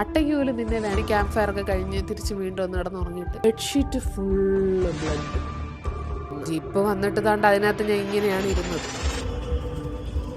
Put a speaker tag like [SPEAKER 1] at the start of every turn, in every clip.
[SPEAKER 1] അട്ടയ്ക്ക് പോലും നിന്നെ വേണം. ക്യാമ്പ് ഫയർ ഒക്കെ കഴിഞ്ഞ് തിരിച്ച് വീണ്ടും ഒന്ന് കിടന്നുറങ്ങിയിട്ട് ബെഡ്ഷീറ്റ് ഫുള്ള് ബ്ലഡ്. ജീപ്പ് വന്നിട്ട് താണ്ട് അതിനകത്ത് ഞാൻ ഇങ്ങനെയാണ് ഇരുന്നത്.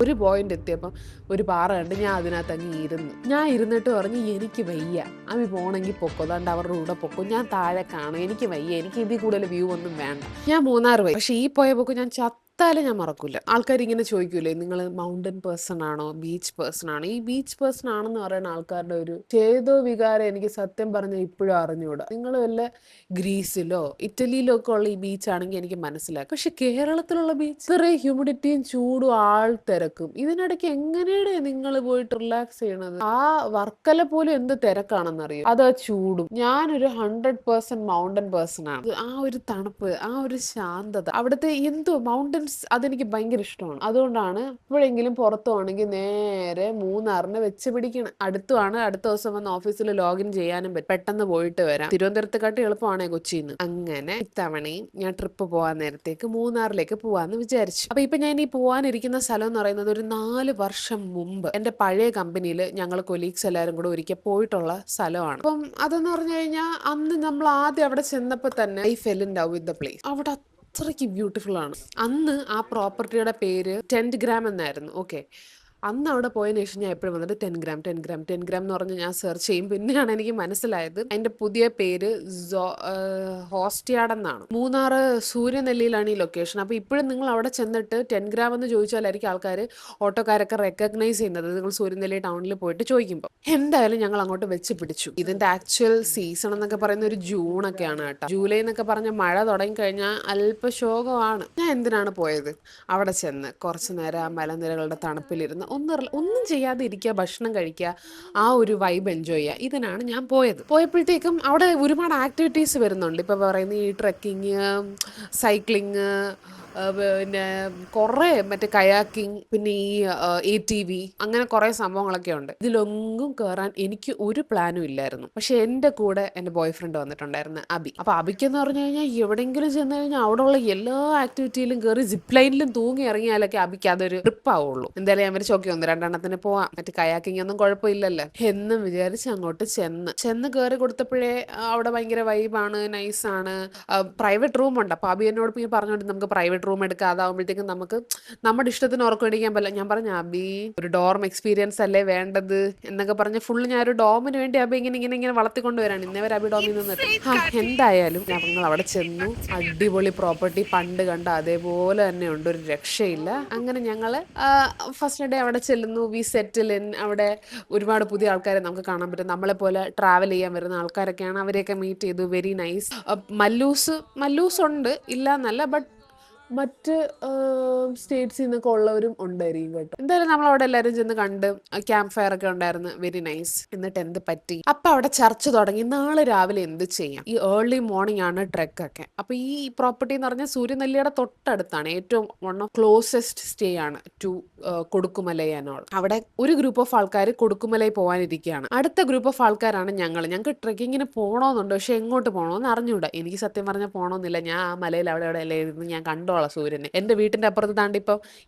[SPEAKER 1] ഒരു പോയിന്റ് എത്തിയപ്പം ഒരു പാറ കണ്ട് ഞാൻ അതിനകത്ത് അങ്ങ് ഇരുന്നു. ഞാൻ ഇരുന്നിട്ട് പറഞ്ഞു എനിക്ക് വയ്യ, അവി പോണെങ്കിൽ പൊക്കോ, താണ്ട് അവരുടെ കൂടെ പൊക്കോ, ഞാൻ താഴെ കാണും, എനിക്ക് വയ്യ, എനിക്ക് ഇതിൽ കൂടുതൽ വ്യൂ ഒന്നും വേണ്ട. ഞാൻ മൂന്നാർ പോയി. പക്ഷെ ഈ പോയ പോക്ക് ഞാൻ ചത്താലും ഞാൻ മറക്കൂല. ആൾക്കാർ ഇങ്ങനെ ചോദിക്കൂലേ, നിങ്ങൾ മൗണ്ടൻ പേഴ്സൺ ആണോ ബീച്ച് പേഴ്സൺ ആണോ? ഈ ബീച്ച് പേഴ്സൺ ആണെന്ന് പറയുന്ന ആൾക്കാരുടെ ഒരു ചേതോ വികാരം എനിക്ക് സത്യം പറഞ്ഞാൽ ഇപ്പോഴും അറിഞ്ഞുകൂടാ. നിങ്ങൾ വല്ല ഗ്രീസിലോ ഇറ്റലിയിലോ ഒക്കെ ഉള്ള ഈ ബീച്ച് ആണെങ്കിൽ എനിക്ക് മനസ്സിലാക്കും. പക്ഷെ കേരളത്തിലുള്ള ബീച്ച് ഇത്രയും ഹ്യൂമിഡിറ്റിയും ചൂടും ആൾ തിരക്കും, ഇതിനിടയ്ക്ക് എങ്ങനെയാണ് നിങ്ങൾ പോയിട്ട് റിലാക്സ് ചെയ്യണത്? ആ വർക്കല പോലും എന്ത് തിരക്കാണെന്നറിയോ, അത് ആ ചൂടും. ഞാനൊരു 100% മൗണ്ടൻ പേഴ്സൺ ആണ്. ആ ഒരു തണുപ്പ്, ആ ഒരു ശാന്തത, അവിടുത്തെ എന്തോ മൗണ്ടൻസ് അതെനിക്ക് ഭയങ്കര ഇഷ്ടമാണ്. അതുകൊണ്ടാണ് എപ്പോഴെങ്കിലും പുറത്തു പോകണമെങ്കിൽ നേരെ മൂന്നാറിനെ വെച്ച് പിടിക്കണം. അടുത്തുമാണ്, അടുത്ത ദിവസം വന്ന് ഓഫീസിൽ ലോഗിൻ ചെയ്യാനും പറ്റും, പെട്ടെന്ന് പോയിട്ട് വരാം. തിരുവനന്തപുരത്തെക്കാട്ടി എളുപ്പമാണേ കൊച്ചിയിൽ നിന്ന്. അങ്ങനെ ഇത്തവണയും ഞാൻ ട്രിപ്പ് പോകാൻ നേരത്തേക്ക് മൂന്നാറിലേക്ക് പോവാന്ന് വിചാരിച്ചു. അപ്പൊ ഇപ്പൊ ഞാൻ ഈ പോവാനിരിക്കുന്ന സ്ഥലം എന്ന് പറയുന്നത് ഒരു 4 വർഷം മുമ്പ് എന്റെ പഴയ കമ്പനിയിൽ ഞങ്ങൾ കൊലീഗ്സ് എല്ലാവരും കൂടെ ഒരിക്കൽ പോയിട്ടുള്ള സ്ഥലമാണ്. അപ്പം അതെന്ന് പറഞ്ഞു കഴിഞ്ഞാൽ അന്ന് നമ്മൾ ആദ്യം അവിടെ ചെന്നപ്പോൾ തന്നെ I fell in love with the place. അവിടെ അത്രയ്ക്ക് ബ്യൂട്ടിഫുൾ ആണ്. അന്ന് ആ പ്രോപ്പർട്ടിയുടെ പേര് 10 ഗ്രാം എന്നായിരുന്നു. ഓക്കെ, അന്ന് അവിടെ പോയതിനു ശേഷം ഞാൻ എപ്പോഴും വന്നിട്ട് 10 ഗ്രാം എന്ന് പറഞ്ഞ് ഞാൻ സെർച്ച് ചെയ്യും. പിന്നെയാണ് എനിക്ക് മനസ്സിലായത് അതിന്റെ പുതിയ പേര് ഹോസ്റ്റിയാഡ് എന്നാണ്. മൂന്നാറ് സൂര്യനെല്ലിയിലാണ് ഈ ലൊക്കേഷൻ. അപ്പോൾ ഇപ്പോഴും നിങ്ങൾ അവിടെ ചെന്നിട്ട് 10 ഗ്രാം എന്ന് ചോദിച്ചാലായിരിക്കും ആൾക്കാർ, ഓട്ടോക്കാരൊക്കെ റെക്കഗ്നൈസ് ചെയ്യുന്നത് നിങ്ങൾ സൂര്യനെല്ലി ടൗണിൽ പോയിട്ട് ചോദിക്കുമ്പോൾ. എന്തായാലും ഞങ്ങൾ അങ്ങോട്ട് വെച്ച് പിടിച്ചു. ഇതിന്റെ ആക്ച്വൽ സീസൺ എന്നൊക്കെ പറയുന്ന ഒരു ജൂണൊക്കെയാണ് കേട്ടോ. ജൂലൈ എന്നൊക്കെ പറഞ്ഞ മഴ തുടങ്ങി കഴിഞ്ഞാൽ അല്പ ശോകമാണ്. ഞാൻ എന്തിനാണ് പോയത്? അവിടെ ചെന്ന് കുറച്ചു നേരം ആ മലനിരകളുടെ തണുപ്പിലിരുന്ന് ഒന്നും ചെയ്യാതെ ഇരിക്കുക, ഭക്ഷണം കഴിക്കുക, ആ ഒരു വൈബ് എൻജോയ് ചെയ്യുക. ഇതിനാണ് ഞാൻ പോയത്. പോയപ്പോഴത്തേക്കും അവിടെ ഒരുപാട് ആക്ടിവിറ്റീസ് വരുന്നുണ്ട്. ഇപ്പോൾ പറയുന്ന ഈ ട്രെക്കിങ്, സൈക്ലിങ്, പിന്നെ കുറേ മറ്റേ കയാക്കിങ്, പിന്നെ ഈ ATV, അങ്ങനെ കുറേ സംഭവങ്ങളൊക്കെ ഉണ്ട്. ഇതിലൊന്നും കയറാൻ എനിക്ക് ഒരു പ്ലാനും ഇല്ലായിരുന്നു. പക്ഷെ എൻ്റെ കൂടെ എൻ്റെ ബോയ് ഫ്രണ്ട് വന്നിട്ടുണ്ടായിരുന്നു, അബി. അപ്പോൾ അബിക്കെന്ന് പറഞ്ഞു കഴിഞ്ഞാൽ എവിടെയെങ്കിലും ചെന്ന് കഴിഞ്ഞാൽ അവിടെയുള്ള എല്ലാ ആക്ടിവിറ്റിയിലും കയറി സിപ്പ് ലൈനിലും തൂങ്ങി ഇറങ്ങിയാലൊക്കെ അബിക്ക് അതൊരു ട്രിപ്പ് ആവുള്ളൂ. എന്തായാലും ഞാൻ വരെ ചോക്കി 1-2 പോവാം, മറ്റേ കയാക്കിങ് ഒന്നും കുഴപ്പമില്ലല്ലോ എന്നും വിചാരിച്ച് അങ്ങോട്ട് ചെന്ന് കയറി കൊടുത്തപ്പോഴേ അവിടെ ഭയങ്കര വൈബാണ്, നൈസാണ്. പ്രൈവറ്റ് റൂം ഉണ്ട്. അപ്പോൾ അബി എന്നോട് പറഞ്ഞോണ്ട് നമുക്ക് പ്രൈവറ്റ് റൂം എടുക്കാം, അതാവുമ്പോഴത്തേക്കും നമുക്ക് നമ്മുടെ ഇഷ്ടത്തിന് ഉറക്കം അടിക്കാൻ പറ്റില്ല. ഞാൻ പറഞ്ഞു അബി ഒരു ഡോർം എക്സ്പീരിയൻസ് അല്ലേ വേണ്ടത് എന്നൊക്കെ പറഞ്ഞ് ഫുള്ള് ഞാൻ ഒരു ഡോമിന് വേണ്ടി അബി ഇങ്ങനെ വളർത്തിക്കൊണ്ടുവരാണ്. ഇന്നേവരെ അബി ഡോമിൽ നിന്നിട്ട്. എന്തായാലും ഞങ്ങൾ അവിടെ ചെന്നു. അടിപൊളി പ്രോപ്പർട്ടി, പണ്ട് കണ്ട അതേപോലെ തന്നെ ഉണ്ട്, ഒരു രക്ഷയില്ല. അങ്ങനെ ഞങ്ങള് ഫസ്റ്റ് ഡേ അവിടെ ചെല്ലുന്നു, വി സെറ്റിൽ ഇൻ. അവിടെ ഒരുപാട് പുതിയ ആൾക്കാരെ നമുക്ക് കാണാൻ പറ്റും. നമ്മളെ പോലെ ട്രാവൽ ചെയ്യാൻ വരുന്ന ആൾക്കാരൊക്കെയാണ്. അവരെയൊക്കെ മീറ്റ് ചെയ്തു. Very nice. മല്ലൂസ് ഉണ്ട്, ഇല്ല എന്നല്ല, ബട്ട് മറ്റ് സ്റ്റേറ്റ്സിൽ നിന്നൊക്കെ ഉള്ളവരും ഉണ്ടായിരിക്കും കേട്ടോ. എന്തായാലും നമ്മളവിടെ എല്ലാവരും ചെന്ന് കണ്ട്, ക്യാമ്പ് ഫയർ ഒക്കെ ഉണ്ടായിരുന്നു, വെരി നൈസ്. എന്നിട്ട് എന്ത് പറ്റി, അപ്പൊ അവിടെ ചർച്ച തുടങ്ങി നാളെ രാവിലെ എന്ത് ചെയ്യാം. ഈ ഏർലി മോർണിംഗ് ആണ് ട്രെക്ക് ഒക്കെ. അപ്പൊ ഈ പ്രോപ്പർട്ടി എന്ന് പറഞ്ഞാൽ സൂര്യനെല്ലിയുടെ തൊട്ടടുത്താണ്, ഏറ്റവും വൺ ഓഫ് ക്ലോസസ്റ്റ് സ്റ്റേ ആണ് ടു കൊടുക്കുമലൈ ആൻഡ്. അവിടെ ഒരു ഗ്രൂപ്പ് ഓഫ് ആൾക്കാർ കൊടുക്കുമലൈ പോകാനിരിക്കുകയാണ്. അടുത്ത ഗ്രൂപ്പ് ഓഫ് ആൾക്കാരാണ് ഞങ്ങൾക്ക് ട്രെക്കിങ്ങിന് പോകണമെന്നുണ്ട്, പക്ഷെ എങ്ങോട്ട് പോകണമെന്ന് അറിഞ്ഞൂടാ. എനിക്ക് സത്യം പറഞ്ഞാൽ പോകണമെന്നില്ല. ഞാൻ ആ മലയിൽ അവിടെ അല്ലേ ഇരുന്ന് ഞാൻ കണ്ടോളാം സൂര്യനെ. എൻ്റെ വീട്ടിൻ്റെ അപ്പുറത്ത് താണ്ടി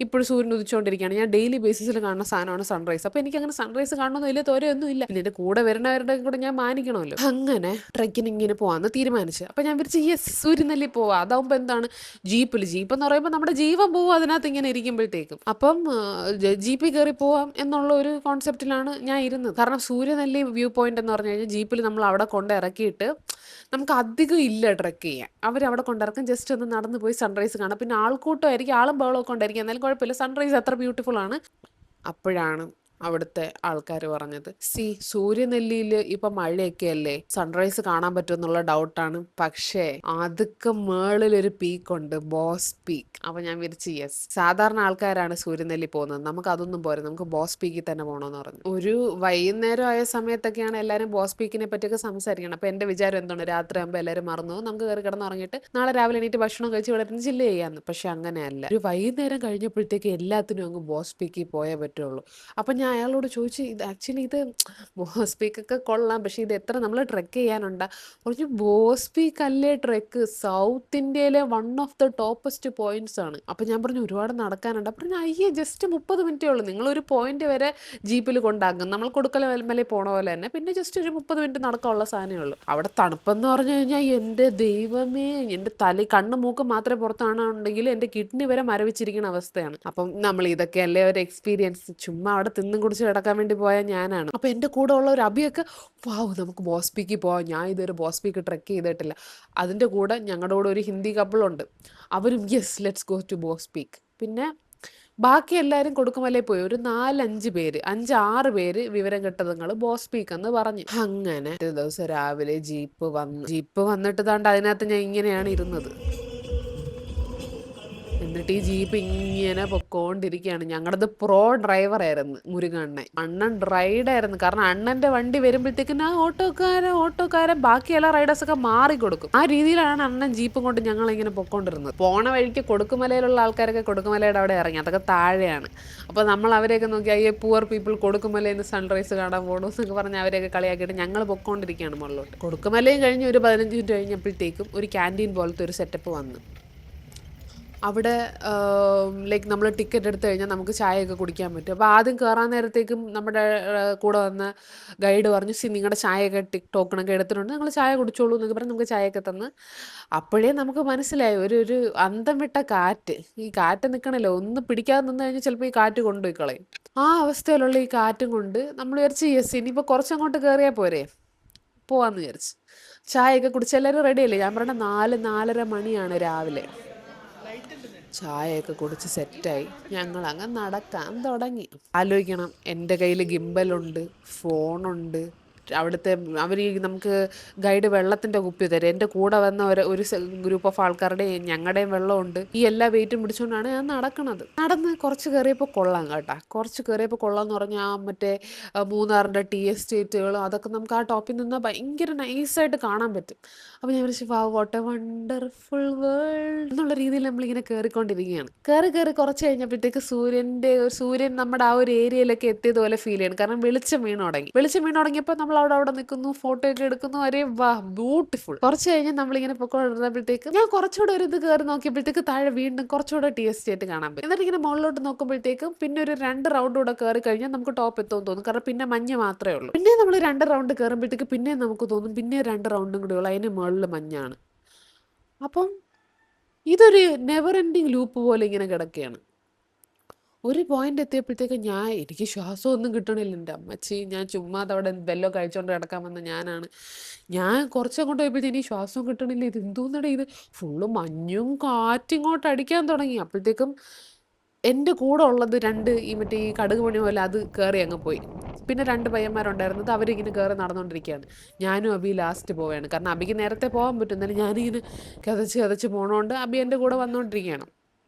[SPEAKER 1] ഇപ്പോഴും സൂര്യൻ ഉദിച്ചുകൊണ്ടിരിക്കുകയാണ്. ഞാൻ ഡെയിലി ബേസിസിൽ കാണുന്ന സാധനമാണ് സൺറൈസ്. അപ്പോൾ എനിക്ക് അങ്ങനെ സൺറൈസ് കാണണമെന്ന് വലിയ തോരയൊന്നും ഇല്ല. പിന്നെ എൻ്റെ കൂടെ വരുന്നവരുടെ കൂടെ ഞാൻ മാനിക്കണമല്ലോ. അങ്ങനെ ട്രെക്കിന് ഇങ്ങനെ പോകാമെന്ന് തീരുമാനിച്ചു. അപ്പോൾ ഞാൻ വിചാരിച്ചു യെസ്, സൂര്യനെല്ലി പോവാം. അതാവുമ്പോൾ എന്താണ്, ജീപ്പ് എന്ന് പറയുമ്പോൾ നമ്മുടെ ജീവൻ പോവും അതിനകത്ത് ഇങ്ങനെ ഇരിക്കുമ്പോഴത്തേക്കും. അപ്പം ജീപ്പിൽ കയറി പോവാം എന്നുള്ള ഒരു കോൺസെപ്റ്റിലാണ് ഞാൻ ഇരുന്നത്. കാരണം സൂര്യനെല്ലി വ്യൂ പോയിന്റ് എന്ന് പറഞ്ഞു കഴിഞ്ഞാൽ ജീപ്പിൽ നമ്മൾ അവിടെ കൊണ്ട് ഇറക്കിയിട്ട് നമുക്ക് അധികം ഇല്ല ട്രെക്ക് ചെയ്യാൻ. അവരവിടെ കൊണ്ടിറക്കും, ജസ്റ്റ് ഒന്ന് നടന്നു പോയി സൺറൈസ് കാണാം. പിന്നെ ആൾക്കൂട്ടമായിരിക്കും, ആളും ബഹളമൊക്കെ ഉണ്ടായിരിക്കും, എന്നാലും കുഴപ്പമില്ല, സൺറൈസ് അത്ര ബ്യൂട്ടിഫുൾ ആണ്. അപ്പോഴാണ് അവിടുത്തെ ആൾക്കാർ പറഞ്ഞത്, സൂര്യനെല്ലിയിൽ ഇപ്പൊ മഴയൊക്കെ അല്ലേ, സൺറൈസ് കാണാൻ പറ്റുമെന്നുള്ള ഡൗട്ടാണ്. പക്ഷേ അതൊക്കെ മേളിലൊരു പീക്കുണ്ട്, ബോസ് പീക്ക്. അപ്പൊ ഞാൻ വിചാരിച്ചു യെസ്, സാധാരണ ആൾക്കാരാണ് സൂര്യനെല്ലി പോകുന്നത്, നമുക്ക് അതൊന്നും പോരാ, നമുക്ക് ബോസ് പീക്കിൽ തന്നെ പോകണമെന്ന് പറഞ്ഞു. ഒരു വൈകുന്നേരം ആയ സമയത്തൊക്കെയാണ് എല്ലാവരും ബോസ് പീക്കിനെ പറ്റിയൊക്കെ സംസാരിക്കണം. അപ്പൊ എന്റെ വിചാരം എന്താണ്, രാത്രി ആകുമ്പോൾ എല്ലാവരും മറന്നു, നമുക്ക് കയറി കിടന്നുറങ്ങിയിട്ട് നാളെ രാവിലെ എണീറ്റ് ഭക്ഷണം കഴിച്ച് ഇവിടെ ഇരുന്ന് ചില്ല് ചെയ്യാന്ന്. പക്ഷെ അങ്ങനെയല്ല, ഒരു വൈകുന്നേരം കഴിഞ്ഞപ്പോഴത്തേക്ക് എല്ലാത്തിനും അങ്ങ് ബോസ് പീക്കിൽ പോയേ പറ്റുള്ളൂ. അപ്പം ഞാൻ അയാളോട് ചോദിച്ചു, ഇത് ആക്ച്വലി ഇത് ബോസ് പീക്കൊക്കെ കൊള്ളാം, പക്ഷേ ഇത് എത്ര നമ്മൾ ട്രെക്ക് ചെയ്യാനുണ്ടാ? പറഞ്ഞു ബോസ് പീക്ക് അല്ലേ ട്രെക്ക്, സൗത്ത് ഇന്ത്യയിലെ വൺ ഓഫ് ദ ടോപ്പസ്റ്റ് പോയിന്റ്സ് ആണ്. അപ്പം ഞാൻ പറഞ്ഞു ഒരുപാട് നടക്കാനുണ്ട്. അപ്പം പറഞ്ഞു അയ്യേ ജസ്റ്റ് 30 മിനിറ്റേ ഉള്ളൂ, നിങ്ങളൊരു പോയിന്റ് വരെ ജീപ്പിൽ കൊണ്ടാക്കും, നമ്മൾ കൊടുക്കല മല പോണ പോലെ തന്നെ, പിന്നെ ജസ്റ്റ് ഒരു 30 മിനിറ്റ് നടക്കാനുള്ള സാധനമേ ഉള്ളൂ. അവിടെ തണുപ്പെന്ന് പറഞ്ഞു കഴിഞ്ഞാൽ എൻ്റെ ദൈവമേ, എൻ്റെ കണ്ണ് മൂക്ക് മാത്രമേ പുറത്താണെന്നുണ്ടെങ്കിൽ എൻ്റെ കിഡ്നി വരെ മരവിച്ചിരിക്കുന്ന അവസ്ഥയാണ്. അപ്പം നമ്മൾ ഇതൊക്കെ അല്ലേ ഒരു എക്സ്പീരിയൻസ്, ചുമ്മാ അവിടെ തിന്നും കുടിച്ച് കിടക്കാൻ വേണ്ടി പോയ ഞാനാണ്. അപ്പം എൻ്റെ കൂടെ ഉള്ള ഒരു അഭിയൊക്കെ വാവ് നമുക്ക് ബോസ് പീക്കിൽ പോവാം, ഞാൻ ഇതൊരു ബോസ് പീക്ക് ട്രെക്ക് ചെയ്തിട്ടില്ല. അതിൻ്റെ കൂടെ ഞങ്ങളുടെ കൂടെ ഒരു ഹിന്ദി കപ്പിളുണ്ട്, അവരും yes let's go to Bose peak. പിന്നെ ബാക്കി എല്ലാവരും കൊടുക്കുമലയിൽ പോയി, ഒരു 4-5 പേര് 5-6 പേര് വിവരം കെട്ടതുങ്ങൾ ബോസ് പീക്ക് എന്ന് പറഞ്ഞു. അങ്ങനെ ഒരു ദിവസം രാവിലെ ജീപ്പ് വന്നിട്ട് താണ്ട് അതിനകത്ത് ഞാൻ ഇങ്ങനെയാണ് ഇരുന്നത്. എന്നിട്ട് ഈ ജീപ്പ് ഇങ്ങനെ പൊക്കോണ്ടിരിക്കുകയാണ്. ഞങ്ങളത് പ്രോ ഡ്രൈവർ ആയിരുന്നു മുരുകണ്ണൻ. അണ്ണൻ റൈഡായിരുന്നു. കാരണം അണ്ണന്റെ വണ്ടി വരുമ്പോഴത്തേക്കും ആ ഓട്ടോക്കാരൻ ബാക്കി എല്ലാ റൈഡേഴ്സൊക്കെ മാറിക്കൊടുക്കും. ആ രീതിയിലാണ് അണ്ണൻ ജീപ്പും കൊണ്ട് ഞങ്ങൾ ഇങ്ങനെ പൊക്കോണ്ടിരുന്നത്. പോണ വഴിക്ക് കൊടുക്കുമലയിലുള്ള ആൾക്കാരൊക്കെ കൊടുക്കുമലയുടെ അവിടെ ഇറങ്ങി, അതൊക്കെ താഴെയാണ്. അപ്പോൾ നമ്മൾ അവരെയൊക്കെ നോക്കി അയ്യേ പൂവർ പീപ്പിൾ കൊടുക്കുമലയിൽ നിന്ന് സൺറൈസ് കാണാൻ പോകണം എന്നൊക്കെ പറഞ്ഞ് അവരെയൊക്കെ കളിയാക്കിയിട്ട് ഞങ്ങൾ പൊക്കോണ്ടിരിക്കുകയാണ് മുകളിലോട്ട്. കൊടുക്കുമലയും കഴിഞ്ഞ് ഒരു 15 മിനിറ്റ് കഴിഞ്ഞപ്പോഴത്തേക്കും ഒരു ക്യാൻറ്റീൻ പോലത്തെ ഒരു സെറ്റപ്പ് വന്നു. അവിടെ ലൈക്ക് നമ്മൾ ടിക്കറ്റ് എടുത്തു കഴിഞ്ഞാൽ നമുക്ക് ചായയൊക്കെ കുടിക്കാൻ പറ്റും. അപ്പോൾ ആദ്യം കയറാൻ നേരത്തേക്കും നമ്മുടെ കൂടെ വന്ന ഗൈഡ് പറഞ്ഞു നിങ്ങളുടെ ചായയൊക്കെ ടോക്കണൊക്കെ എടുത്തിട്ടുണ്ട്, നിങ്ങൾ ചായ കുടിച്ചോളൂ എന്നൊക്കെ പറഞ്ഞ് നമുക്ക് ചായയൊക്കെ തന്ന്. അപ്പോഴേ നമുക്ക് മനസ്സിലായി ഒരു അന്തം വിട്ട കാറ്റ്. ഈ കാറ്റ് നിൽക്കണല്ലോ, ഒന്ന് പിടിക്കാതെ നിന്ന് കഴിഞ്ഞാൽ ചിലപ്പോൾ ഈ കാറ്റ് കൊണ്ടുപോയി കളയും. ആ അവസ്ഥയിലുള്ള ഈ കാറ്റും കൊണ്ട് നമ്മൾ വിചാരിച്ച് യെസ് ഇനിയിപ്പോൾ കുറച്ചങ്ങോട്ട് കയറിയാൽ പോരെ, പോവാന്ന് വിചാരിച്ച് ചായയൊക്കെ കുടിച്ച് എല്ലാവരും റെഡിയല്ലേ. ഞാൻ പറഞ്ഞ 4-4:30 മണിയാണ് രാവിലെ. ചായയൊക്കെ കുടിച്ച് സെറ്റായി ഞങ്ങൾ അങ്ങ് നടക്കാൻ തുടങ്ങി. ആലോചിക്കണം, എൻ്റെ കയ്യിൽ ഗിംബലുണ്ട്, ഫോണുണ്ട്, അവിടുത്തെ അവർ നമുക്ക് ഗൈഡ് വെള്ളത്തിൻ്റെ കുപ്പി തരും. എൻ്റെ കൂടെ വന്ന ഒരു ഗ്രൂപ്പ് ഓഫ് ആൾക്കാരുടെയും ഞങ്ങളുടെയും വെള്ളമുണ്ട്. ഈ എല്ലാ വെയിറ്റും പിടിച്ചുകൊണ്ടാണ് ഞാൻ നടന്ന് കുറച്ച് കയറിയപ്പോൾ കൊള്ളാം കേട്ടോ. കുറച്ച് കയറിയപ്പോൾ കൊള്ളാമെന്ന് പറഞ്ഞാൽ മറ്റേ മൂന്നാറിൻ്റെ ടീ എസ്റ്റേറ്റുകളും അതൊക്കെ നമുക്ക് ആ ടോപ്പിൽ നിന്ന് ഭയങ്കര നൈസായിട്ട് കാണാൻ പറ്റും. അപ്പോൾ ഞാൻ വിളിച്ചു വാട്ട് എ വണ്ടർഫുൾ വേൾഡ് എന്നുള്ള രീതിയിൽ നമ്മളിങ്ങനെ കയറിക്കൊണ്ടിരിക്കുകയാണ്. കയറി കുറച്ച് കഴിഞ്ഞപ്പോഴത്തേക്ക് സൂര്യൻ നമ്മുടെ ആ ഒരു ഏരിയയിലൊക്കെ എത്തിയതുപോലെ ഫീൽ ചെയ്യണം. കാരണം വെളിച്ചം വീണ് തുടങ്ങിയപ്പോൾ നമ്മൾ അവിടെ നിൽക്കുന്നു, ഫോട്ടോ ഒക്കെ എടുക്കുന്നു. അരേ വാ ബ്യൂട്ടിഫുൾ. കുറച്ച് കഴിഞ്ഞ് നമ്മളിങ്ങനെ പൊക്കോണ്ടിരുന്നപ്പോഴത്തേക്ക് ഞാൻ കുറച്ചുകൂടെ ഒരു ഇത് കയറി നോക്കിയപ്പോഴത്തേക്ക് താഴെ വീണ്ടും കുറച്ചുകൂടെ ടീ എസ്റ്റേറ്റ് കാണാൻ പറ്റും. എന്നിട്ട് ഇങ്ങനെ മുകളിലോട്ട് നോക്കുമ്പോഴത്തേക്കും പിന്നെ ഒരു 2 റൗണ്ട് കൂടെ കയറി കഴിഞ്ഞാൽ നമുക്ക് ടോപ്പ് എത്തുമെന്ന് തോന്നും. കാരണം പിന്നെ മഞ്ഞ് മാത്രമേ ഉള്ളൂ. പിന്നെ നമ്മൾ 2 റൗണ്ട് കയറുമ്പോഴത്തേക്ക് പിന്നെ നമുക്ക് തോന്നും പിന്നെ 2 റൗണ്ടും കൂടെ ഉള്ളൂ, അതിന് മുകളിൽ മഞ്ഞാണ്. അപ്പം ഇതൊരു നെവർ എൻഡിങ് ലൂപ്പ് പോലെ ഇങ്ങനെ കിടക്കുകയാണ്. ഒരു പോയിന്റ് എത്തിയപ്പോഴത്തേക്ക് എനിക്ക് ശ്വാസമൊന്നും കിട്ടണില്ല. എൻ്റെ അമ്മച്ചി, ഞാൻ ചുമ്മാ അവിടെ വെല്ലോ കഴിച്ചോണ്ട് കിടക്കാൻ വന്ന ഞാൻ കുറച്ചങ്ങോട്ട് പോയപ്പോഴത്തേക്ക് ഇനി ശ്വാസവും കിട്ടണില്ല. ഇത് എന്തോന്നടേ ഇത്, ഫുള്ള് മഞ്ഞും കാറ്റിങ്ങോട്ട് അടിക്കാൻ തുടങ്ങി. അപ്പോഴത്തേക്കും എൻ്റെ കൂടെ ഉള്ളത് 2 മറ്റേ ഈ കടുക് മണി പോലെ അത് കയറി അങ്ങ് പോയി. പിന്നെ 2 പയ്യന്മാരുണ്ടായിരുന്നത്, അവരിങ്ങനെ കയറി നടന്നുകൊണ്ടിരിക്കുകയാണ്. ഞാനും അബി ലാസ്റ്റ് പോവുകയാണ്. കാരണം അബിക്ക് നേരത്തെ പോകാൻ പറ്റും, എന്നാലും ഞാനിങ്ങനെ കതച്ച് പോകണോണ്ട് അബി എൻ്റെ കൂടെ വന്നുകൊണ്ടിരിക്കുകയാണ്.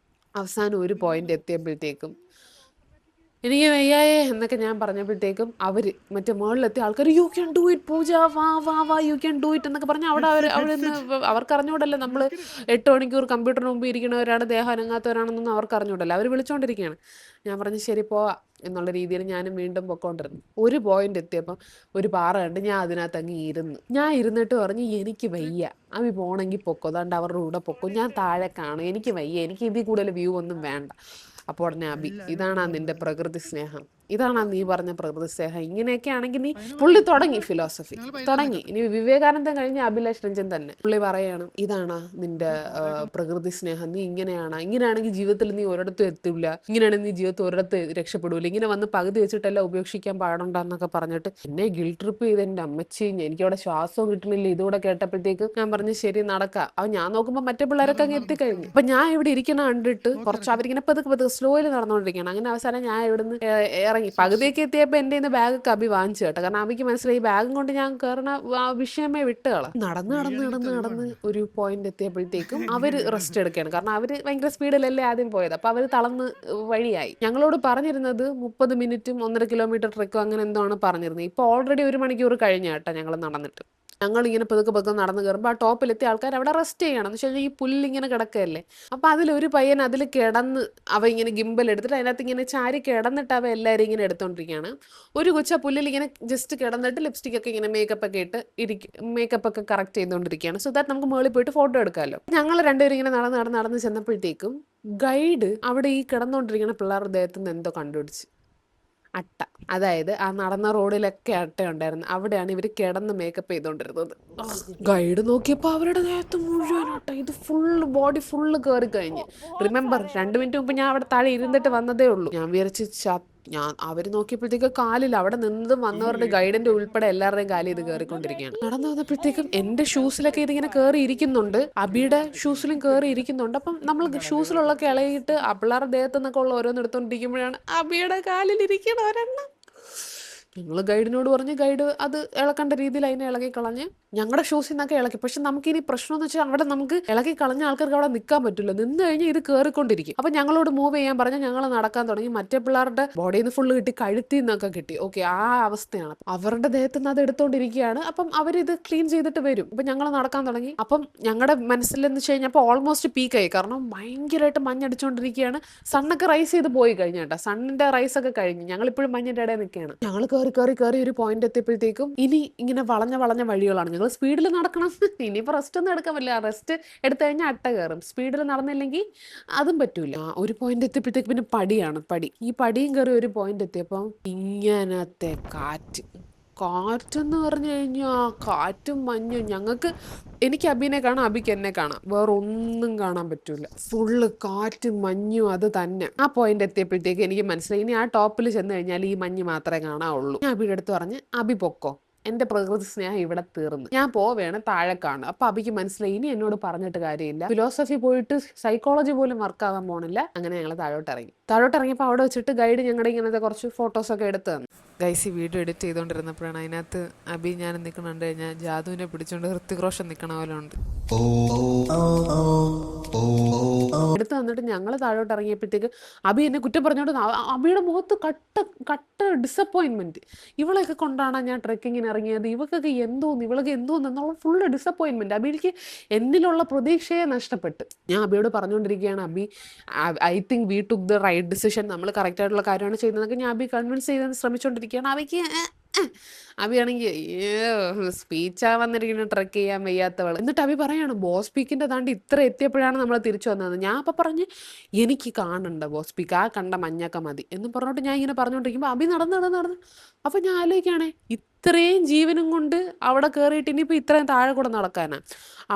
[SPEAKER 1] അവസാനം ഒരു പോയിന്റ് എത്തിയപ്പോഴത്തേക്കും എനിക്ക് വയ്യായേ എന്നൊക്കെ ഞാൻ പറഞ്ഞപ്പോഴത്തേക്കും അവർ മറ്റേ മുകളിലെത്തിയ ആൾക്കാർ യു ക്യാൻ ഡു ഇറ്റ് പൂജ, വാ യു ക്യാൻ ഡു ഇറ്റ് എന്നൊക്കെ പറഞ്ഞാൽ അവിടെ നിന്ന് അവർക്ക് അറിഞ്ഞുകൂടല്ലോ നമ്മൾ 8 മണിക്കൂർ കമ്പ്യൂട്ടറിന് മുമ്പ് ഇരിക്കുന്നവരാണ്, ദേഹം അനങ്ങാത്തവരാണെന്നൊന്നും അവർക്ക് അറിഞ്ഞുകൂടല്ലോ. അവർ വിളിച്ചുകൊണ്ടിരിക്കുകയാണ്. ഞാൻ പറഞ്ഞു ശരി പോവാം എന്നുള്ള രീതിയിൽ ഞാനും വീണ്ടും പൊക്കോണ്ടിരുന്നു. ഒരു പോയിന്റ് എത്തിയപ്പം ഒരു പാറ കണ്ട് ഞാൻ അതിനകത്ത് അങ്ങ് ഞാൻ ഇരുന്നിട്ട് പറഞ്ഞു എനിക്ക് വയ്യ, അവി പോണെങ്കിൽ പൊക്കോ, അതാണ്ട് അവരുടെ കൂടെ പൊക്കോ, ഞാൻ താഴെ കാണും, എനിക്ക് വയ്യ, എനിക്ക് ഇതിൽ കൂടുതൽ വ്യൂ ഒന്നും വേണ്ട. അപ്പോൾ ഉടനെ അബി, ഇതാണാ നിന്റെ പ്രകൃതി സ്നേഹം, ഇതാണാ നീ പറഞ്ഞ പ്രകൃതി സ്നേഹം, ഇങ്ങനെയൊക്കെ ആണെങ്കിൽ നീ പുള്ളി തുടങ്ങി ഫിലോസഫി തുടങ്ങി. ഇനി വിവേകാനന്ദൻ കഴിഞ്ഞ അഭിലാഷ് രഞ്ജൻ തന്നെ പുള്ളി പറയാണ് ഇതാണാ നിന്റെ പ്രകൃതി സ്നേഹം, നീ ഇങ്ങനെയാണെങ്കിൽ ജീവിതത്തിൽ നീ ഒരിടത്തും എത്തില്ല, ഇങ്ങനെയാണെങ്കിൽ നീ ജീവിതത്തിൽ ഒരിടത്ത് രക്ഷപ്പെടൂല, ഇങ്ങനെ വന്ന് പകുതി വെച്ചിട്ടെല്ലാം ഉപേക്ഷിക്കാൻ പാടുണ്ടെന്നൊക്കെ പറഞ്ഞിട്ട് എന്നെ ഗിൽ ട്രിപ്പ് ചെയ്ത് എൻ്റെ അമ്മച്ചി. എനിക്കവിടെ ശ്വാസവും കിട്ടണില്ല. ഇതുകൂടെ കേട്ടപ്പോഴത്തേക്ക് ഞാൻ പറഞ്ഞു ശരി നടക്കാം. അപ്പൊ ഞാൻ നോക്കുമ്പോൾ മറ്റേ പിള്ളേരൊക്കെ അങ്ങ് എത്തിക്കഴിഞ്ഞു. അപ്പൊ ഞാൻ ഇവിടെ ഇരിക്കുന്ന കണ്ടിട്ട് കുറച്ച് അവരിങ്ങനെ പതുക്കെ സ്ലോയിൽ നടന്നുകൊണ്ടിരിക്കുകയാണ്. അങ്ങനെ അവസാനം ഞാൻ ഇവിടുന്ന് ഇറങ്ങി പകുതിയൊക്കെ എത്തിയപ്പോൾ എൻ്റെ ഇന്ന് ബാഗൊക്കെ അബി വാങ്ങിച്ചു കേട്ടോ. കാരണം അബിക്ക് മനസ്സിലായി ബാഗും കൊണ്ട് ഞാൻ കയറുന്ന വിഷയമേ വിട്ടുകളാം. നടന്ന് ഒരു പോയിന്റ് എത്തിയപ്പോഴത്തേക്കും അവര് റെസ്റ്റ് എടുക്കുകയാണ്. കാരണം അവര് ഭയങ്കര സ്പീഡിലല്ലേ ആദ്യം പോയത്. അപ്പൊ അവര് തളർന്ന് വഴിയായി. ഞങ്ങളോട് പറഞ്ഞിരുന്നത് 30 മിനിറ്റും 1.5 കിലോമീറ്റർ ട്രെക്കും അങ്ങനെ എന്തോ ആണ് പറഞ്ഞിരുന്നത്. ഇപ്പൊ ഓൾറെഡി 1 മണിക്കൂർ കഴിഞ്ഞ കേട്ടോ ഞങ്ങൾ നടന്നിട്ട്. ഞങ്ങളിങ്ങനെ പതുക്കെ പതുക്കെ നടന്ന് കയറുമ്പോൾ ആ ടോപ്പിലെത്തിയ ആൾക്കാർ അവിടെ റെസ്റ്റ് ചെയ്യണം എന്ന് വെച്ച് കഴിഞ്ഞാൽ ഈ പുല്ലിങ്ങനെ കിടക്കുകയല്ലേ. അപ്പം അതിലൊരു പയ്യൻ അതിൽ കിടന്ന് അവ ഇങ്ങനെ ഗിംബൽ എടുത്തിട്ട് അതിനകത്ത് ഇങ്ങനെ ചാരി കിടന്നിട്ട് അവ എല്ലാവരും ഇങ്ങനെ എടുത്തോണ്ടിരിക്കുകയാണ്. ഒരു കൊച്ച പുല്ലിൽ ഇങ്ങനെ ജസ്റ്റ് കിടന്നിട്ട് ലിപ്സ്റ്റിക് ഒക്കെ ഇങ്ങനെ മേക്കപ്പ് ഒക്കെ ഇട്ട് മേക്കപ്പ് ഒക്കെ കറക്റ്റ് ചെയ്തുകൊണ്ടിരിക്കുകയാണ്. സോ ദാറ്റ് നമുക്ക് മുകളിൽ പോയിട്ട് ഫോട്ടോ എടുക്കാമല്ലോ. ഞങ്ങൾ രണ്ടുപേരും ഇങ്ങനെ നടന്ന് ചെന്നപ്പോഴത്തേക്കും ഗൈഡ് അവിടെ ഈ കിടന്നുകൊണ്ടിരിക്കുന്ന പിള്ളേരുടെ ദേഹത്ത് നിന്ന് എന്തോ കണ്ടുപിടിച്ച് അട്ട. അതായത് ആ നടന്ന റോഡിലൊക്കെ അട്ട ഉണ്ടായിരുന്നു. അവിടെയാണ് ഇവർ കിടന്ന് മേക്കപ്പ് ചെയ്തുകൊണ്ടിരുന്നത്. ഗൈഡ് നോക്കിയപ്പോൾ അവരുടെ ദേഹത്ത് മുഴുവൻ അട്ട. ഇത് ഫുള്ള് ബോഡി ഫുള്ള് കയറി കഴിഞ്ഞ്. റിമെമ്പർ 2 മിനിറ്റ് മുമ്പ് ഞാൻ അവിടെ താഴെ ഇരുന്നിട്ട് വന്നതേ ഉള്ളൂ. ഞാൻ വിചാരിച്ച് അവർ നോക്കിയപ്പോഴത്തേക്ക് കാലിൽ അവിടെ നിന്നതും വന്നവരുടെ ഗൈഡിന്റെ ഉൾപ്പെടെ എല്ലാവരുടെയും കാലിൽ ഇത് കയറിക്കൊണ്ടിരിക്കുകയാണ്. നടന്നു വന്നപ്പോഴത്തേക്കും എന്റെ ഷൂസിലൊക്കെ ഇതിങ്ങനെ കയറി ഇരിക്കുന്നുണ്ട്, അബിയുടെ ഷൂസിലും കയറി ഇരിക്കുന്നുണ്ട്. അപ്പം നമ്മൾ ഷൂസിലുള്ളൊക്കെ ഇളകിയിട്ട് പിള്ളേരുടെ ദേഹത്തു നിന്നൊക്കെ ഉള്ള ഓരോന്ന് എടുത്തോണ്ടിരിക്കുമ്പോഴാണ് അബിയുടെ കാലിൽ ഇരിക്കണ ഒരെണ്ണം. ഞങ്ങൾ ഗൈഡിനോട് പറഞ്ഞ് ഗൈഡ് അത് ഇളക്കേണ്ട രീതിയിൽ അതിനെ ഇളകി കളഞ്ഞ് ഞങ്ങളുടെ ഷൂസിൽ നിന്നൊക്കെ ഇളക്കി. പക്ഷെ നമുക്കിനി പ്രശ്നം എന്ന് വെച്ചാൽ അവിടെ നമുക്ക് ഇളകി കളഞ്ഞ ആൾക്കാർക്ക് അവിടെ നിൽക്കാൻ പറ്റില്ല. നിന്ന് കഴിഞ്ഞാൽ ഇത് കയറിക്കൊണ്ടിരിക്കും. അപ്പം ഞങ്ങളോട് മൂവ് ചെയ്യാൻ പറഞ്ഞാൽ ഞങ്ങൾ നടക്കാൻ തുടങ്ങി. മറ്റേ പിള്ളേരുടെ ബോഡിയിൽ നിന്ന് ഫുള്ള് കിട്ടി, കഴുത്തിൽ നിന്നൊക്കെ കിട്ടി. ഓക്കെ, ആ അവസ്ഥയാണ്. അവരുടെ ദേഹത്തു നിന്ന് അത് എടുത്തോണ്ടിരിക്കുകയാണ്. അപ്പം അവരിത് ക്ലീൻ ചെയ്തിട്ട് വരും. അപ്പം ഞങ്ങൾ നടക്കാൻ തുടങ്ങി. അപ്പം ഞങ്ങളുടെ മനസ്സിലെന്ന് വെച്ച് കഴിഞ്ഞാൽ ഓൾമോസ്റ്റ് പീക്കായി. കാരണം ഭയങ്കരമായിട്ട് മഞ്ഞടിച്ചുകൊണ്ടിരിക്കുകയാണ്. സണ്ണൊക്കെ റൈസ് ചെയ്ത് പോയി കഴിഞ്ഞ കേട്ടോ. സണ്ണിന്റെ റൈസ് ഒക്കെ കഴിഞ്ഞ് ഞങ്ങളിപ്പോഴും മഞ്ഞിന്റെ ഇടയിൽ നിൽക്കുകയാണ്. ഞങ്ങൾ കയറി ഒരു പോയിന്റ് എത്തിയപ്പോഴത്തേക്കും ഇനി ഇങ്ങനെ വളഞ്ഞ വഴികളാണ്. ഞങ്ങൾ സ്പീഡിൽ നടക്കണം. ഇനിയിപ്പോൾ റെസ്റ്റ് ഒന്നും എടുക്കാൻ പറ്റില്ല. റെസ്റ്റ് എടുത്തു കഴിഞ്ഞാൽ അട്ട കയറും. സ്പീഡിൽ നടന്നില്ലെങ്കിൽ അതും പറ്റൂല. ഒരു പോയിന്റ് എത്തിയപ്പോഴത്തേക്ക് പിന്നെ പടി. ഈ പടിയും കയറി ഒരു പോയിന്റ് എത്തിയപ്പോൾ ഇങ്ങനത്തെ കാറ്റെന്ന് പറഞ്ഞു കഴിഞ്ഞാൽ കാറ്റും മഞ്ഞും. എനിക്ക് അബിനെ കാണാം, അബിക്ക് എന്നെ കാണാം, വേറെ ഒന്നും കാണാൻ പറ്റൂല. ഫുള്ള് കാറ്റും മഞ്ഞും അത് തന്നെ. ആ പോയിന്റ് എത്തിയപ്പോഴത്തേക്ക് എനിക്ക് മനസ്സിലായി ഇനി ആ ടോപ്പിൽ ചെന്ന് കഴിഞ്ഞാൽ ഈ മഞ്ഞ് മാത്രമേ കാണാവുള്ളൂ. ഞാൻ അബിയുടെ അടുത്ത് പറഞ്ഞ് അബി പൊക്കോ, എന്റെ പ്രകൃതി സ്നേഹം ഇവിടെ തീർന്നു, ഞാൻ പോവേണ്, താഴെ കാണും. അപ്പൊ അബിക്ക് മനസ്സിലായി ഇനി എന്നോട് പറഞ്ഞിട്ട് കാര്യമില്ല, ഫിലോസഫി പോയിട്ട് സൈക്കോളജി പോലും വർക്കാവാൻ പോണില്ല. അങ്ങനെ ഞങ്ങൾ താഴോട്ട് ഇറങ്ങിയപ്പോൾ അവിടെ വെച്ചിട്ട് ഗൈഡ് ഞങ്ങളുടെ ഇങ്ങനത്തെ കുറച്ച് ഫോട്ടോസൊക്കെ എടുത്ത് തന്നു. ഗൈസ്, ഈ വീഡിയോ എഡിറ്റ് ചെയ്തുകൊണ്ടിരുന്നപ്പോഴാണ് അതിനകത്ത് അബി ഞാൻ നിൽക്കണുണ്ട് കഴിഞ്ഞാൽ ജാദുവിനെ പിടിച്ചുകൊണ്ട് ഹൃത്തിക് റോഷൻ നിൽക്കണ പോലെ ഉണ്ട്. എടുത്ത് വന്നിട്ട് ഞങ്ങൾ താഴോട്ട് ഇറങ്ങിയപ്പോഴത്തേക്ക് അബി എന്നെ കുറ്റം പറഞ്ഞോണ്ട് അബിയുടെ മുഖത്ത് കട്ട ഡിസപ്പോയിൻമെന്റ്. ഇവളെയൊക്കെ കൊണ്ടാണ് ഞാൻ ട്രെക്കിങ്ങിന് ഇറങ്ങിയത്, ഇവക്കൊക്കെ ഇവളൊക്കെ എന്നുള്ള ഫുള്ള് ഡിസപ്പോയിൻമെന്റ്. അബിക്ക് എന്നിലുള്ള പ്രതീക്ഷയെ നഷ്ടപ്പെട്ട്. ഞാൻ അബിയോട് പറഞ്ഞുകൊണ്ടിരിക്കുകയാണ്, Abi I think we took the right decision, നമ്മൾ കറക്റ്റ് ആയിട്ടുള്ള കാര്യമാണ് ചെയ്യുന്നതൊക്കെ ഞാൻ അബി കൺവിൻസ് ചെയ്യാൻ ശ്രമിച്ചുകൊണ്ടിരിക്കുകയാണ്. അബിയാണെങ്കിൽ സ്പീച്ചാ വന്നിരിക്കുന്ന ട്രക്ക് ചെയ്യാൻ വയ്യാത്തവൾ. എന്നിട്ട് അബി പറയാണ് ബോസ് പീക്കിന്റെ താണ്ട് ഇത്ര എത്തിയപ്പോഴാണ് നമ്മൾ തിരിച്ചു വന്നത്. ഞാൻ അപ്പം പറഞ്ഞ് എനിക്ക് കാണണ്ട ബോസ് പീക്ക്, ആ കണ്ട മഞ്ഞൊക്കെ മതി എന്ന് പറഞ്ഞോട്ട് ഞാൻ ഇങ്ങനെ പറഞ്ഞുകൊണ്ടിരിക്കുമ്പോൾ അബി നടന്ന് അപ്പം ഞാൻ ആലോചിക്കുകയാണേ, ഇത്രയും ജീവനും കൊണ്ട് അവിടെ കയറിയിട്ട് ഇനിയിപ്പോൾ ഇത്രയും താഴെ കൂടെ നടക്കാനാ.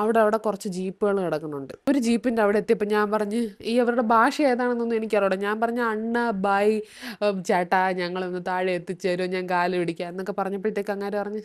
[SPEAKER 1] അവിടെ കുറച്ച് ജീപ്പുകൾ കിടക്കുന്നുണ്ട്. ഒരു ജീപ്പിൻ്റെ അവിടെ എത്തിയപ്പോൾ ഞാൻ പറഞ്ഞ് ഈ അവരുടെ ഭാഷ ഏതാണെന്നൊന്നും എനിക്കറിയാം. ഞാൻ പറഞ്ഞ അണ്ണ ബൈ ചേട്ടാ ഞങ്ങളൊന്ന് താഴെ എത്തിച്ചേരുമോ, ഞാൻ കാല് പിടിക്കാം എന്നൊക്കെ പറഞ്ഞപ്പോഴത്തേക്ക് അങ്ങേര് പറഞ്ഞ്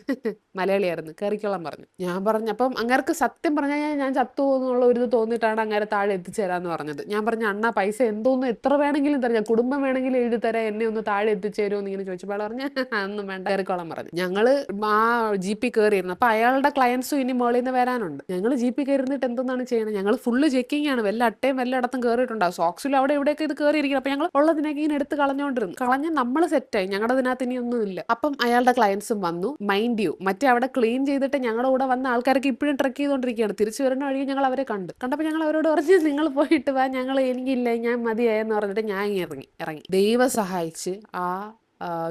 [SPEAKER 1] മലയാളിയായിരുന്നു, കയറിക്കോളാൻ പറഞ്ഞു. ഞാൻ പറഞ്ഞു അപ്പം അങ്ങേർക്ക് സത്യം പറഞ്ഞാൽ ഞാൻ ചത്തു എന്നുള്ള ഒരു ഇത് തോന്നിയിട്ടാണ് അങ്ങേരെ താഴെ എത്തിച്ചേരാന്ന് പറഞ്ഞത്. ഞാൻ പറഞ്ഞു അണ്ണ പൈസ എന്തോന്നും എത്ര വേണമെങ്കിലും തരാം, കുടുംബം വേണമെങ്കിലും എഴുതി തരാം, എന്നെ ഒന്ന് താഴെ എത്തിച്ചേരുമോ എന്ന് ഇങ്ങനെ ചോദിച്ചപ്പോൾ പറഞ്ഞ് ഒന്നും വേണ്ട, കയറിക്കോളാൻ പറഞ്ഞു. ഞങ്ങള് ആ ജീപ്പി കയറിയിരുന്നു. അപ്പൊ അയാളുടെ ക്ലയൻസും ഇനി മുകളിൽ നിന്ന് വരാനുണ്ട്. ഞങ്ങൾ ജീപ്പി കയറിയിട്ട് എന്തെന്നാണ് ചെയ്യുന്നത്, ഞങ്ങൾ ഫുള്ള് ചെക്കിംഗ് ആണ്. വല്ല അട്ടയും വല്ലയിടത്തും കയറിയിട്ടുണ്ടാവും, സോക്സിലും അവിടെ ഇവിടെയൊക്കെ ഇത് കയറിയിരിക്കണം. അപ്പൊ ഞങ്ങൾ ഉള്ളതിനൊക്കെ ഇങ്ങനെ എടുത്ത് കളഞ്ഞ് നമ്മൾ സെറ്റായി. ഞങ്ങളുടെ അതിനകത്ത് ഇനി ഒന്നുമില്ല. അപ്പം അയാളുടെ ക്ലയൻസും വന്നു. മൈൻഡ് യു മറ്റേ അവിടെ ക്ലീൻ ചെയ്തിട്ട് ഞങ്ങളുടെ കൂടെ വന്ന ആൾക്കാരൊക്കെ ഇപ്പോഴും ട്രക്ക് ചെയ്തുകൊണ്ടിരിക്കുകയാണ്. തിരിച്ചു വരുന്ന വഴി ഞങ്ങൾ അവരെ കണ്ടപ്പോൾ ഞങ്ങൾ അവരോട് പറഞ്ഞു നിങ്ങൾ പോയിട്ട് വാ, എനിക്കില്ല, ഞാൻ മതിയായെന്ന് പറഞ്ഞിട്ട് ഞാൻ ഇറങ്ങി. ദൈവം സഹായിച്ച് ആ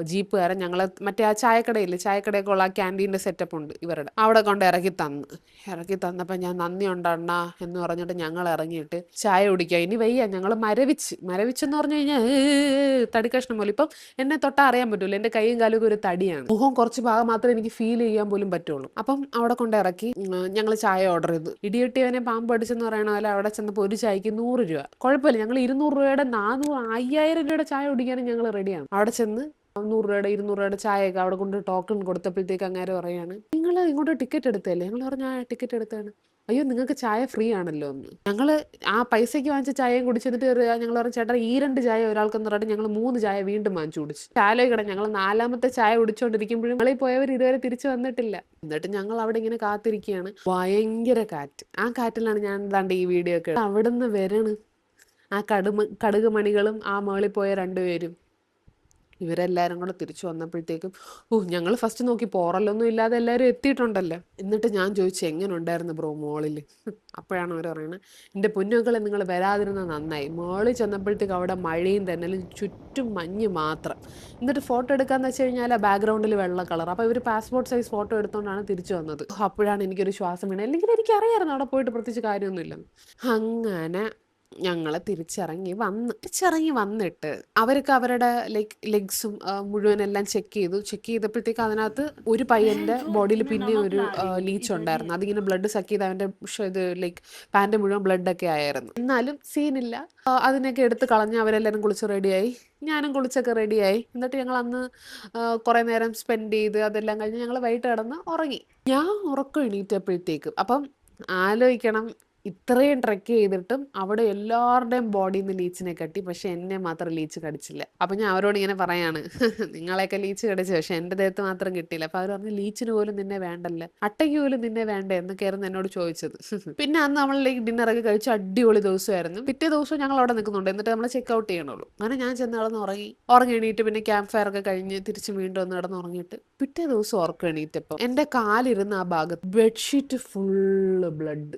[SPEAKER 1] ജീപ്പുകാരൻ ഞങ്ങളെ മറ്റേ ആ ചായക്കടയൊക്കെ ഉള്ള ആ ക്യാൻറ്റീൻ്റെ സെറ്റപ്പ് ഉണ്ട് ഇവരുടെ, അവിടെ കൊണ്ട് ഇറക്കി തന്നപ്പോൾ ഞാൻ നന്ദി ഉണ്ടണ്ണ എന്ന് പറഞ്ഞിട്ട് ഞങ്ങൾ ഇറങ്ങിയിട്ട് ചായ കുടിക്കുക. ഇനി വയ്യ, ഞങ്ങൾ മരവിച്ചെന്ന് പറഞ്ഞു കഴിഞ്ഞാൽ തടിക്കഷ്ണം പോലെ. ഇപ്പം എന്നെ തൊട്ടാൽ അറിയാൻ പറ്റൂല, എൻ്റെ കൈയും കാലും ഒരു തടിയാണ്, മുഖം കുറച്ച് ഭാഗം മാത്രമേ എനിക്ക് ഫീൽ ചെയ്യാൻ പോലും പറ്റുള്ളൂ. അപ്പം അവിടെ കൊണ്ട് ഇറക്കി ഞങ്ങൾ ചായ ഓർഡർ ചെയ്തു. ഇടിയെട്ടിയവനെ പാമ്പ് അടിച്ചെന്ന് പറയണ പോലെ അവിടെ ചെന്നപ്പോൾ ഒരു ചായക്ക് 100 രൂപ. കുഴപ്പമില്ല, ഞങ്ങൾ 200 രൂപയുടെ 5000 രൂപയുടെ ചായ കുടിക്കാനും ഞങ്ങൾ റെഡിയാണ്. അവിടെ ചെന്ന് 100 രൂപയുടെ 200 രൂപയുടെ ചായയൊക്കെ അവിടെ കൊണ്ട് ടോക്കൺ കൊടുത്തപ്പോഴത്തേക്ക് അങ്ങേരെ പറയാണ് നിങ്ങൾ ഇങ്ങോട്ട് ടിക്കറ്റ് എടുത്തല്ലേ. ഞങ്ങൾ പറഞ്ഞ ആ ടിക്കറ്റ് എടുത്താണ്. അയ്യോ നിങ്ങൾക്ക് ചായ ഫ്രീ ആണല്ലോ എന്ന്. ഞങ്ങൾ ആ പൈസയ്ക്ക് വാങ്ങിച്ച ചായയും കുടിച്ചിട്ട് ഞങ്ങൾ പറഞ്ഞു ചേട്ടാ ഈ 2 ചായ ഒരാൾക്കെന്ന് പറഞ്ഞിട്ട് ഞങ്ങൾ 3 ചായ വീണ്ടും വാങ്ങിച്ചു കുടിച്ചു. ചായക്കട ഞങ്ങൾ 4ാമത്തെ ചായ കുടിച്ചുകൊണ്ടിരിക്കുമ്പോഴും ഞങ്ങളിൽ പോയവർ ഇതുവരെ തിരിച്ചു വന്നിട്ടില്ല. എന്നിട്ട് ഞങ്ങൾ അവിടെ ഇങ്ങനെ കാത്തിരിക്കുകയാണ്. ഭയങ്കര കാറ്റ്. ആ കാറ്റിലാണ് ഞാൻ ദാണ്ട് ഈ വീഡിയോ ഒക്കെ അവിടെ നിന്ന് വരണ്. ആ കടുക് മണികളും ആ മേളിൽ പോയ 2 പേരും ഇവരെല്ലാരും കൂടെ തിരിച്ചു വന്നപ്പോഴത്തേക്കും ഞങ്ങൾ ഫസ്റ്റ് നോക്കി പോറലൊന്നും ഇല്ലാതെ എല്ലാവരും എത്തിയിട്ടുണ്ടല്ലോ. എന്നിട്ട് ഞാൻ ചോദിച്ചു എങ്ങനെ ഉണ്ടായിരുന്നു ബ്രോ മോളിൽ. അപ്പോഴാണ് അവർ പറയുന്നത്, എൻ്റെ പൊന്നുമക്കളെ നിങ്ങൾ വരാതിരുന്നത് നന്നായി. മോളിൽ ചെന്നപ്പോഴത്തേക്ക് അവിടെ മഴയും തന്നെ ചുറ്റും മഞ്ഞ് മാത്രം. എന്നിട്ട് ഫോട്ടോ എടുക്കാന്ന് വെച്ച് കഴിഞ്ഞാൽ ആ ബാക്ക്ഗ്രൗണ്ടിൽ വെള്ള കളർ. അപ്പോൾ ഇവർ പാസ്പോർട്ട് സൈസ് ഫോട്ടോ എടുത്തുകൊണ്ടാണ് തിരിച്ചു വന്നത്. അപ്പോഴാണ് എനിക്കൊരു ശ്വാസം വീണത്. അല്ലെങ്കിൽ എനിക്കറിയാമായിരുന്നു അവിടെ പോയിട്ട് പ്രത്യേകിച്ച് കാര്യമൊന്നുമില്ലെന്ന്. അങ്ങനെ ഞങ്ങൾ തിരിച്ചിറങ്ങി വന്നിട്ട് അവർക്ക് അവരുടെ ലെഗ്സും മുഴുവനെല്ലാം ചെക്ക് ചെയ്തപ്പോഴത്തേക്ക് അതിനകത്ത് ഒരു പയ്യന്റെ ബോഡിയിൽ പിന്നെ ഒരു ലീച്ച് ഉണ്ടായിരുന്നു. അതിങ്ങനെ ബ്ലഡ് സക്ക് ചെയ്ത് അവന്റെ ഇത് ലൈക്ക് പാന്റ് മുഴുവൻ ബ്ലഡൊക്കെ ആയിരുന്നു. എന്നാലും സീനില്ല. അതിനൊക്കെ എടുത്ത് കളഞ്ഞ് അവരെല്ലാവരും കുളിച്ച് റെഡിയായി. ഞാനും കുളിച്ചൊക്കെ റെഡിയായി. എന്നിട്ട് ഞങ്ങൾ അന്ന് കുറേ നേരം സ്പെൻഡ് ചെയ്ത് അതെല്ലാം കഴിഞ്ഞ് ഞങ്ങൾ വൈകിട്ട് കിടന്ന് ഉറങ്ങി. ഞാൻ ഉറക്കം എണീറ്റപ്പോഴത്തേക്കും അപ്പം ആലോചിക്കണം, ഇത്രയും ട്രെക്ക് ചെയ്തിട്ടും അവിടെ എല്ലാവരുടെയും ബോഡിയിൽ നിന്ന് ലീച്ചിനെ കട്ടി, പക്ഷെ എന്നെ മാത്രം ലീച്ച് കടിച്ചില്ല. അപ്പം ഞാൻ അവരോട് ഇങ്ങനെ പറയാണ്, നിങ്ങളെയൊക്കെ ലീച്ച് കടിച്ചു, പക്ഷെ എൻ്റെ ദേഹത്ത് മാത്രം കിട്ടിയില്ല. അപ്പം അവർ പറഞ്ഞു, ലീച്ചിന് പോലും നിന്നെ വേണ്ടല്ല, അട്ടയ്ക്ക് പോലും നിന്നെ വേണ്ടേ എന്നൊക്കെയായിരുന്നു എന്നോട് ചോദിച്ചത്. പിന്നെ അന്ന് നമ്മളിലേക്ക് ഡിന്നറൊക്കെ കഴിച്ച് അടിപൊളി ദിവസമായിരുന്നു. പിറ്റേ ദിവസം ഞങ്ങൾ അവിടെ നിൽക്കുന്നുണ്ട്. എന്നിട്ട് നമ്മൾ ചെക്ക് ഔട്ട് ചെയ്യണുള്ളൂ. അങ്ങനെ ഞാൻ ചെന്ന് കിടന്ന് ഉറങ്ങി എണീറ്റ് പിന്നെ ക്യാമ്പ് ഫയർ ഒക്കെ കഴിഞ്ഞ് തിരിച്ച് വീണ്ടും ഒന്ന് കിടന്ന് ഉറങ്ങിയിട്ട് പിറ്റേ ദിവസം ഉറക്കം എണീറ്റപ്പം എൻ്റെ കാലിരുന്ന ആ ഭാഗത്ത് bedsheet full blood.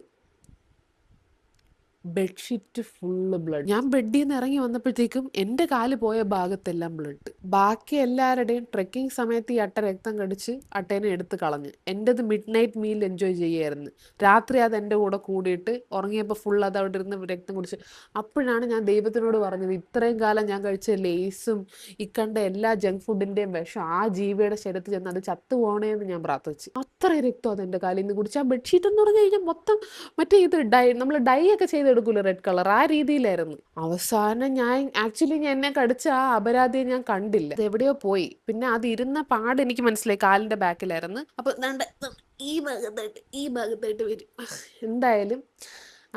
[SPEAKER 1] Bedsheet full blood. ഞാൻ ബെഡിൽ നിന്ന് ഇറങ്ങി വന്നപ്പോഴത്തേക്കും എൻ്റെ കാല് പോയ ഭാഗത്തെല്ലാം ബ്ലഡ്. ബാക്കി എല്ലാവരുടെയും ട്രെക്കിംഗ് സമയത്ത് ഈ അട്ട രക്തം കടിച്ച് അട്ടേനെ എടുത്ത് കളഞ്ഞ്. എൻ്റെത് മിഡ് നൈറ്റ് മീൽ എൻജോയ് ചെയ്യായിരുന്നു. രാത്രി അത് എൻ്റെ കൂടെ കൂടിയിട്ട് ഉറങ്ങിയപ്പോൾ ഫുൾ അത് അവിടെ ഇരുന്ന് രക്തം കുടിച്ച്. അപ്പോഴാണ് ഞാൻ ദൈവത്തിനോട് പറഞ്ഞത്, ഇത്രയും കാലം ഞാൻ കഴിച്ച ലേസും ഈ കണ്ട എല്ലാ ജങ്ക് ഫുഡിൻ്റെയും വിഷം ആ ജീവിയുടെ ശരീരത്തിൽ ചെന്ന് അത് ചത്തുപോകണേന്ന് ഞാൻ പ്രാർത്ഥിച്ചു. അത്ര രക്തം അതെൻ്റെ കാലിൽ നിന്ന് കുടിച്ച്. ആ ബെഡ്ഷീറ്റ് എന്ന് പറഞ്ഞു കഴിഞ്ഞാൽ മൊത്തം മറ്റേ ഇത് നമ്മൾ ഡൈ ഒക്കെ ചെയ്തെടുക്കൂല, റെഡ് കളർ, ആ രീതിയിലായിരുന്നു. അവസാനം ഞാൻ എന്നെ കടിച്ച ആ അപരാധിയെ ഞാൻ കണ്ടില്ല, അത് എവിടെയോ പോയി. പിന്നെ അത് ഇരുന്ന പാട് എനിക്ക് മനസ്സിലായി, കാലിന്റെ ബാക്കിലായിരുന്നു. അപ്പൊ ഈ ഭാഗത്തായിട്ട് വരും. എന്തായാലും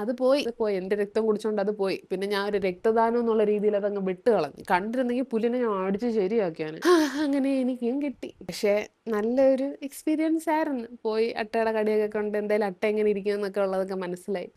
[SPEAKER 1] അത് പോയി. എൻ്റെ രക്തം കുടിച്ചോണ്ട് അത് പോയി. പിന്നെ ഞാൻ ഒരു രക്തദാനം എന്നുള്ള രീതിയിൽ അതങ്ങ് വിട്ട് കളഞ്ഞു. കണ്ടിരുന്നെങ്കിൽ പുല്ലിനെ ഞാൻ അടിച്ച് ശരിയാക്കിയാണ്. അങ്ങനെ എനിക്കും കിട്ടി. പക്ഷെ നല്ലൊരു എക്സ്പീരിയൻസ് ആയിരുന്നു. പോയി അട്ടയുടെ കടിയൊക്കെ കൊണ്ട് എന്തായാലും അട്ട എങ്ങനെ ഇരിക്കും എന്നൊക്കെ ഉള്ളതൊക്കെ മനസ്സിലായി.